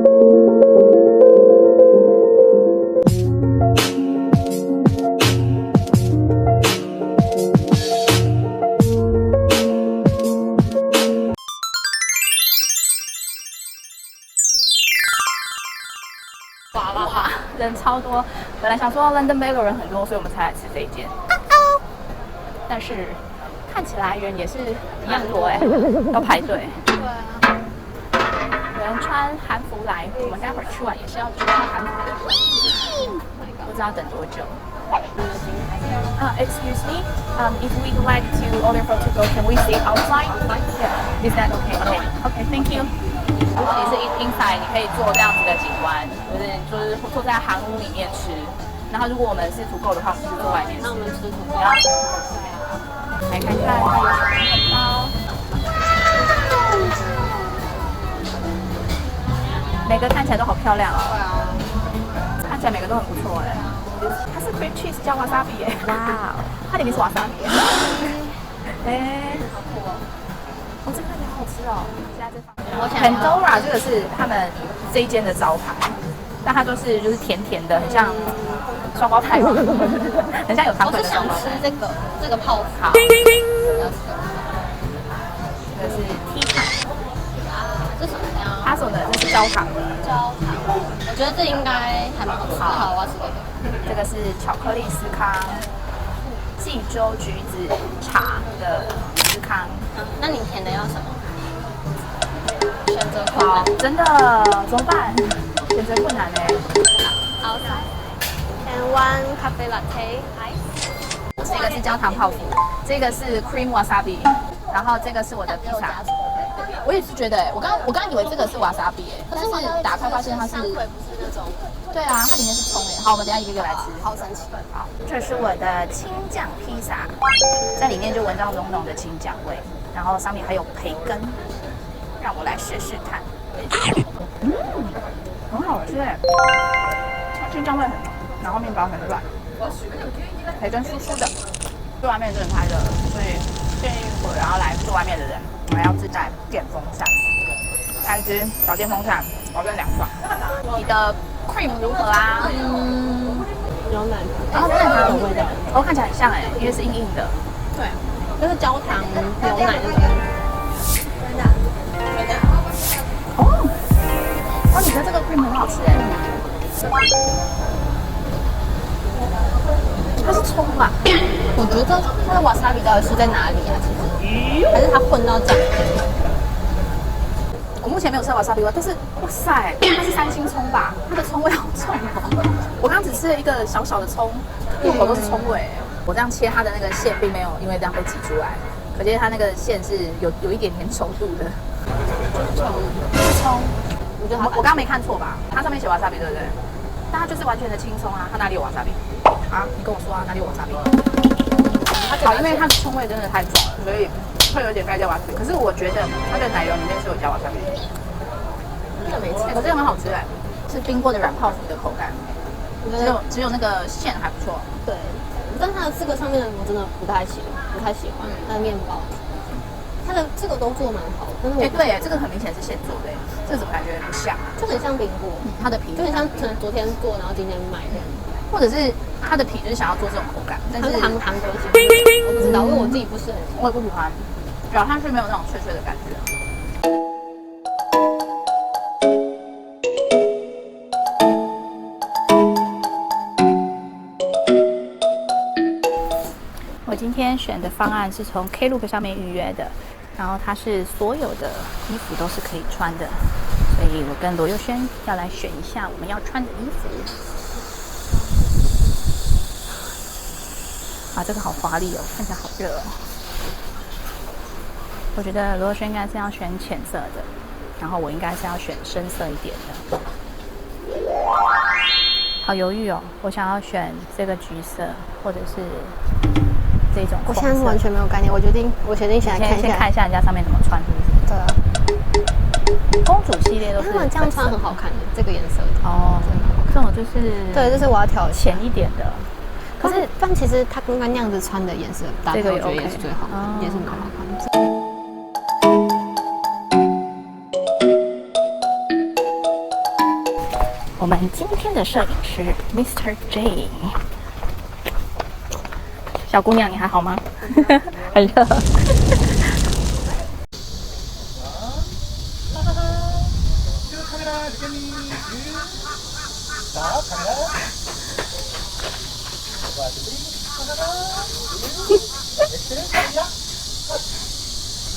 哇，人超多。本来想说 London Bagel 人很多，所以我们才来吃这一间。但是看起来人也是一样多哎，要排队。对啊。有人穿韩服来，我们待会儿吃完也是要去穿韩服的。不知道等多久。Excuse me, if we'd like to order from to go, can we stay outside? Yeah, is that okay? Okay, thank you. 如果你是 inside， 你可以做这样子的景观，就是坐在韩屋里面吃。然后如果我们是足够的话，我们就坐外面吃。那我们吃土包。来看看它有什么面包。每个看起来都好漂亮哦。对啊。看起来每个都很不错哎。它是 cream cheese 加 wasabi 耶。哇，它里面是 wasabi。哎，哦，这个看起来好好吃哦。Pandora 这个是他们这一间的招牌，但它都是就是甜甜的，很像双胞胎嘛，很像有糖分的。我是想吃这个泡芙。好，这个是 tea time。这什么呀？他说的这是焦糖。焦糖，我觉得这应该还蛮好吃的。好，我要吃这个。这个是巧克力司康，济州橘子茶的司康。那你甜的要什么？选择困难，真的怎么办？选择困难哎。And one cafe latte ice。这个是焦糖泡芙，这个是 cream wasabi， 然后这个是我的披萨。我也是觉得，我刚以为这个是 wasabi 哎，可是打开发现它是。不是那种。对啊，它里面是葱哎。好，我们等一下一个一个来吃。好神奇。好，这是我的青酱披萨，在里面就闻到浓浓的青酱味，然后上面还有培根。让我来试试看，很好吃哎，青酱味很浓，然后面包很软，培根酥酥的，做外面真的太热了，所以建议我然后来做外面的人，我们要自带电风扇，带一支小电风扇，保证凉爽。你的 cream 如何啊？牛奶，然后奶茶的味道，哦，看起来很像哎，因为是硬硬的，对，就是焦糖牛奶那种。哦，你的这个 cream 很好吃哎，它是葱吧？我觉得它的 wasabi 到底是在哪里啊？其实还是它混到酱。我目前没有吃到 wasabi 味，但是哇塞，它是三星葱吧？它的葱味好重哦！我刚刚只吃了一个小小的葱，入口都是葱味。我这样切它的那个馅，并没有因为这样被挤出来，可见它那个馅是有一点点稠度的。葱。我刚刚没看错吧？它上面写 wasabi 对不对？但它就是完全的青葱啊，它哪里有 wasabi？ 啊，你跟我说啊，哪里有 wasabi？ 好，因为它的葱味真的太重了，所以会有点盖掉 wasabi。可是我觉得它的奶油里面是有加 wasabi。真的没吃，可是很好吃哎，是冰过的软泡芙的口感。只有那个馅还不错。对，但它的这个上面的我真的不太喜欢，它的面包。它的这个都做蛮好的，哎，对哎，这个很明显是现做的，这个怎么感觉不像？就很像苹果，它的皮就很像可能昨天做，然后今天买的，或者是它的皮就是想要做这种口感，但是韩国喜欢，我不知道，因为我自己不是很喜欢，我也不喜欢，咬下去没有那种脆脆的感觉。我今天选的方案是从 Klook 上面预约的，然后它是所有的衣服都是可以穿的，所以我跟罗佑轩要来选一下我们要穿的衣服。啊，这个好华丽哦，看起来好热哦。我觉得罗佑轩应该是要选浅色的，然后我应该是要选深色一点的。好犹豫哦，我想要选这个橘色，或者是这种。我现在完全没有概念，我决定先来看一下。先看一下人家上面怎么穿，是不是？对啊。公主系列都是。他们这样穿很好看的，这个颜色哦，这种就是对，这是我要挑浅一点的。可是，但其实他刚刚那样子穿的颜色，搭配我觉得也是最好看，也是蛮好看的。我们今天的摄影师 Mr. J。小姑娘，你还好吗？很热。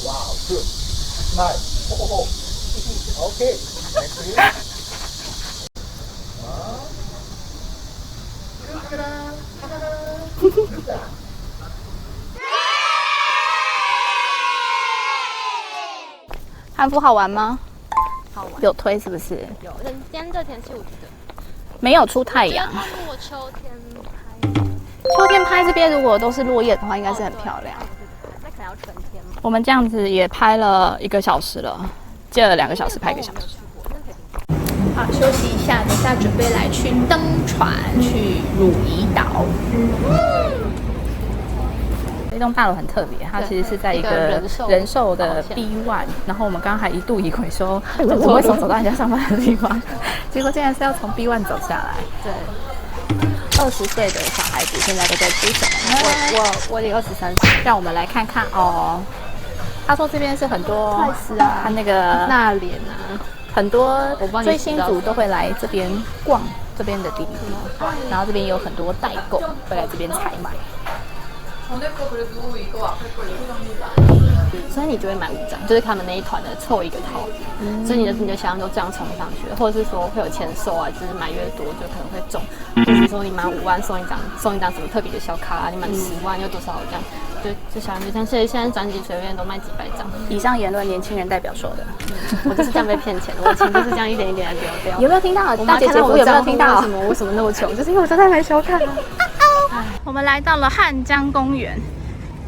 Wow, good. Nice. Okay. Next to you. Good. 汉服好玩吗？好玩。有推是不是？有，但今天这天气我觉得没有出太阳。它如果秋天拍，秋天拍这边如果都是落叶的话，应该是很漂亮。那可能要春天嘛。我们这样子也拍了1个小时了，借了2个小时拍1个小时。好，休息一下，等下准备来去登船，去汝矣岛。这栋大楼很特别，它其实是在一个人寿的 B1， 然后我们刚刚还一度以为说，我们为什么走到人家上班的地方？结果竟然是要从 B1 走下来。对，20岁的小孩子现在都在吃什么？我也23岁，让我们来看看哦。他说这边是很多泰式啊，他那个那脸啊，很多追星族都会来这边逛这边的地方，然后这边也有很多代购会来这边采买。所以你就会买5张，就是他们那一团的凑一个套，所以你的销量就这样冲上去了，或者是说会有签售啊，就是买越多就可能会中，就是说你满5万送一张什么特别的小卡啊，你满10万又多少这样，就销量就这样。所以现在专辑随便都卖几百张。以上言论年轻人代表说的，我就是这样被骗钱的，我钱就是这样一点一点的丢掉。有没有听到？大姐姐夫有没有听到？为什么那么穷？就是因为我都在买小卡。我们来到了汉江公园，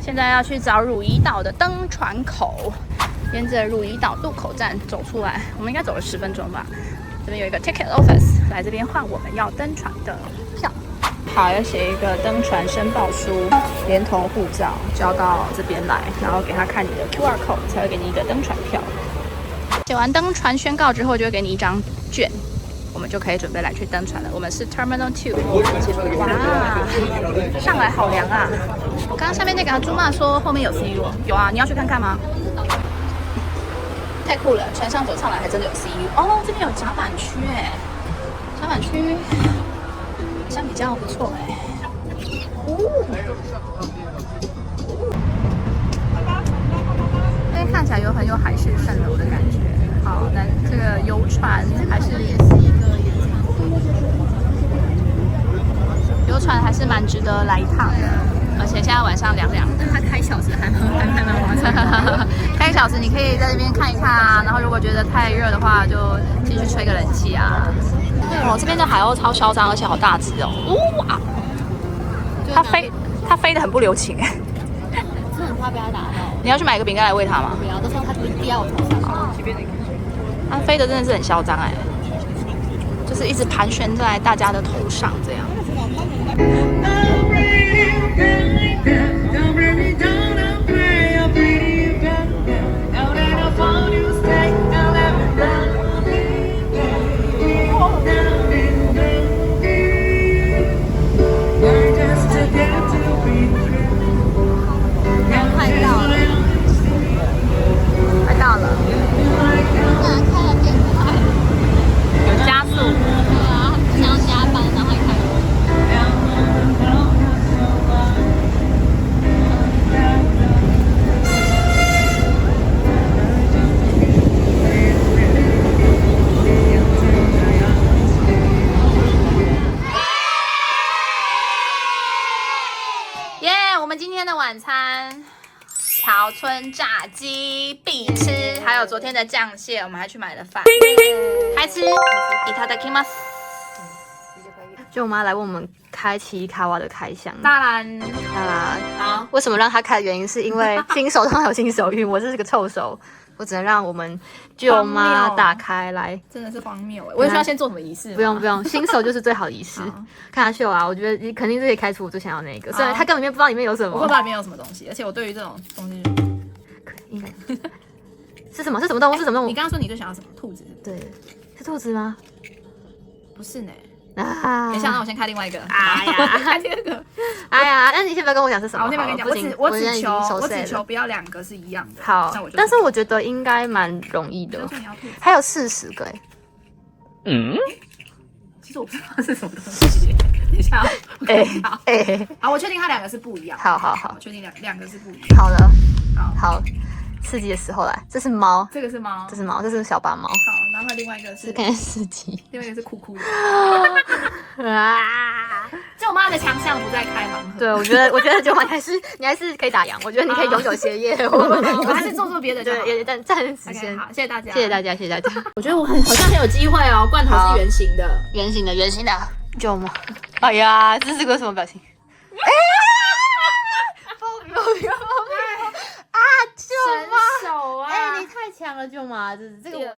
现在要去找汝矣岛的登船口，沿着汝矣岛渡口站走出来，我们应该走了10分钟吧。这边有一个 ticket office， 来这边换我们要登船的票。好，要写一个登船申报书，连同护照交到这边来，然后给他看你的 QR code， 才会给你一个登船票。写完登船宣告之后，就会给你一张券。我们就可以准备来去登船了。我们是 Terminal 2。哇，上来好凉啊！我刚刚下面那个阿朱妈说后面有 CU， 有啊，你要去看看吗？太酷了，船上走上来还真的有 CU。哦，这边有甲板区哎，甲板区好像比较不错哎。这看起来很有海市蜃楼的感觉。好，那这个游船还是也是一个演唱会，游船还是蛮值得来一趟的，而且现在晚上凉凉的，它开小时还蛮划算。开1小时你可以在这边看一看啊，然后如果觉得太热的话，就继续吹个冷气啊。哦，这边的海鸥超嚣张，而且好大只哦！哇，它飞得很不留情哎。真的很怕被它打到。你要去买个饼干来喂它吗？不要，到时候它就会滴在我头上。它飞的真的是很嚣张哎，就是一直盘旋在大家的头上这样。晚餐桥村炸鸡必吃，还有昨天的酱蟹，我们还去买了饭，开吃。いただきます。就我妈来问我们开奇卡瓦的开箱，当然，好，为什么让她开的原因是因为新手上有新手运，我这是个臭手，我只能让我们舅妈打开来，真的是荒谬哎！我也需要先做什么仪式？不用，新手就是最好的仪式。看她秀啊，我觉得你肯定是可以开出我最想要那个，虽然她根本不知道里面有什么，我不知道里面有什么东西，而且我对于这种东西，应该是什么？是什么动物？是什么动物？你刚刚说你最想要什么？兔子？对，是兔子吗？不是呢。啊，等一下，让我先开另外一个。哎呀开第二个。哎呀，那你先不要跟我讲是什么？好，我先跟你讲，不行我现在已经熟只睡了求不要两个是一样的。好那我，就但是我觉得应该蛮容易的就，说你要吐。还有40个哎。其实我不知道是什么东西。等一下，我看一下。哎，好，我确定它两个是不一样。好好好我确定两个是不一样。好了，好，好，刺激的时候来，这是猫，这个是猫。这是猫，这是小白猫，好，然后另外一个是看见司机另外一个是哭哭的。啊。舅妈的强项不在开盲盒。对，我觉得九马你还是可以打烊，我觉得你可以永久歇业。我还是做别的就好。对，暂时 OK，先。好，谢谢大家。谢谢大家，谢谢大家。我觉得我好像很有机会哦。罐头是圆形的。圆形的，圆形的，九马。哎呀，这是个什么表情？啊，舅妈！手啊！哎，你太强了，舅妈，这个我。